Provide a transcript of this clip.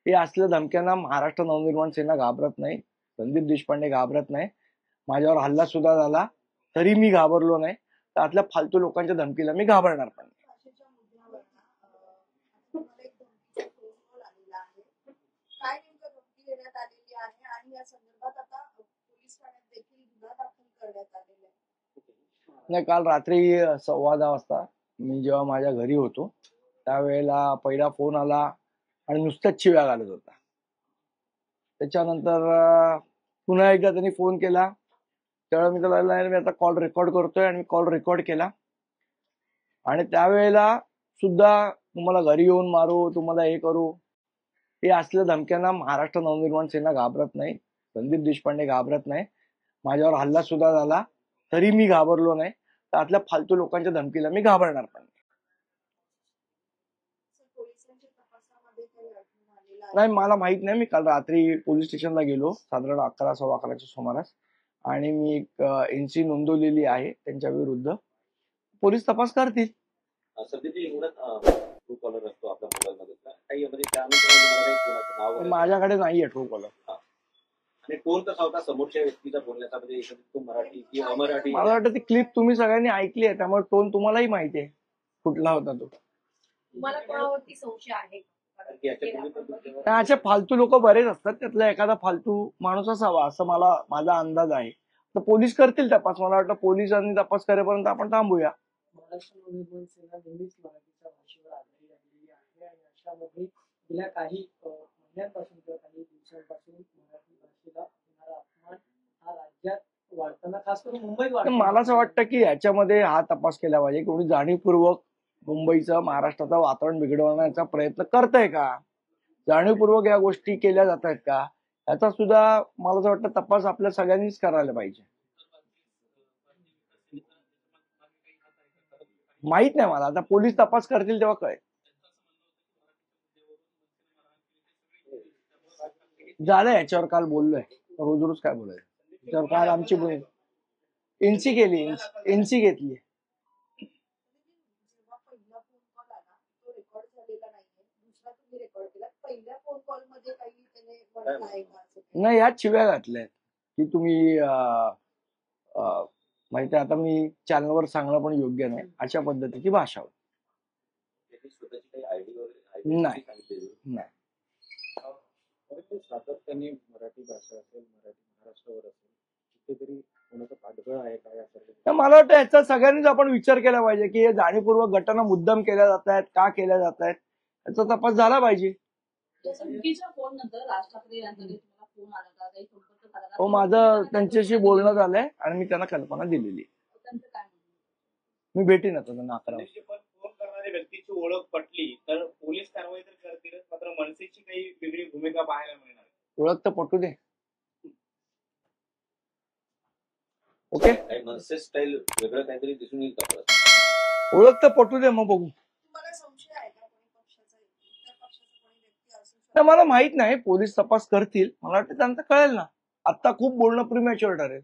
हे असल्या धमक्यांना महाराष्ट्र नवनिर्माण सेना घाबरत नाही, संदीप देशपांडे घाबरत नाही. माझ्यावर हल्ला सुद्धा झाला तरी मी घाबरलो नाही. तर आतल्या फालतू लोकांच्या धमकीला मी घाबरणार पण नाही. नाही, काल रात्री 10:15 वाजता मी जेव्हा माझ्या घरी होतो त्यावेळेला पहिला फोन आला आणि नुसत्याच शिव्या घालत होता. त्याच्यानंतर पुन्हा एकदा त्यांनी फोन केला. त्यावेळेला मी त्याला मी आता कॉल रेकॉर्ड करतोय आणि मी कॉल रेकॉर्ड केला. आणि त्यावेळेला सुद्धा तुम्हाला घरी येऊन मारू, तुम्हाला हे करू, हे असल्या धमक्यांना महाराष्ट्र नवनिर्माण सेना घाबरत नाही, संदीप देशपांडे घाबरत नाही. माझ्यावर हल्ला सुद्धा झाला तरी मी घाबरलो नाही. तर आतल्या फालतू लोकांच्या धमकीला मी घाबरणार पण नाही. मला माहित नाही. मी काल रात्री पोलीस स्टेशनला गेलो साधारण 11, 11:15च्या सुमारास आणि मी एक एनसी नोंदवलेली आहे त्यांच्या विरुद्ध. पोलीस तपास करतील. माझ्याकडे नाहीये ट्रू कॉलर. टोन कसा होता समोरच्या व्यक्तीचा बोलण्याचा, म्हणजे तो मराठी की अमराठी? मला वाटतं ती क्लिप तुम्ही सगळ्यांनी ऐकली आहे त्यामुळे टोन तुम्हालाही माहिती आहे कुठला होता तो. तुम्हाला कोणावरती संशय आहे? असे फालतू लोक बरेच असतात, त्यातला एखादा फालतू माणूस असावा असं माझा अंदाज आहे. तर पोलीस करतील तपास. मला वाटतं पोलिसांनी तपास करेपर्यंत आपण थांबूया. महाराष्ट्र नवनिर्माण सेना नेहमीच मराठीच्या भाषेवर आधारित राहिलेली आहे आणि अशामध्ये गेल्या काही महिन्यांपासून किंवा काही दिवसांपासून मराठी भाषेला होणारा अपमान हा राज्यात वाढताना, खास करून मुंबईत वाढताना. मला असं वाटतं की याच्यामध्ये हा तपास केला पाहिजे. कोणी जाणीवपूर्वक मुंबईचं, महाराष्ट्राचं वातावरण बिघडवण्याचा प्रयत्न करतंय का, जाणीवपूर्वक या गोष्टी केल्या जात आहेत का, याचा सुद्धा मला असं वाटतं तपास आपल्या सगळ्यांनीच करायला पाहिजे. माहित नाही मला. आता पोलीस तपास करतील तेव्हा कळेल. झालं, याच्यावर काल बोललोय. रोज रोज काय बोलायचं त्याच्यावर. काल आमची एनसी केली, एनसी घेतली. नाही, ह्यात शिव्या घातल्यात की तुम्ही माहिती. आता मी चॅनलवर सांगणं पण योग्य नाही अशा पद्धतीची भाषा होती. नाही नाही. सातत्याने मराठी भाषा असेल, मराठी महाराष्ट्रावर असेल, कुठेतरी कोणाचं पाठबळ आहे काय? मला वाटतं याचा सगळ्यांनीच आपण विचार केला पाहिजे की हे जाणीवपूर्वक घटना मुद्दाम केल्या जात आहेत, का केल्या जात आहेत, याचा तपास झाला पाहिजे. हो, माझं त्यांच्याशी बोलणं झालंय आणि मी त्यांना कल्पना दिलेली. मी भेटीन आता त्यांना 11 वाजता. फोन करणाऱ्या व्यक्तीची ओळख पटली तर पोलीस कारवाई तर करतीलच, मात्र मनसेची काही वेगळी भूमिका पाहायला मिळणार. ओळख तर पटू दे. ओके, मनसे स्टाईल वेगळं काहीतरी दिसून येईल का? ओळख तर पटू दे, मग बघू. मला माहित नाही. पोलीस तपास करतील. मला वाटतं त्यांचं कळेल ना. आता खूप बोलणं प्रीमॅच्युअर ठरेल.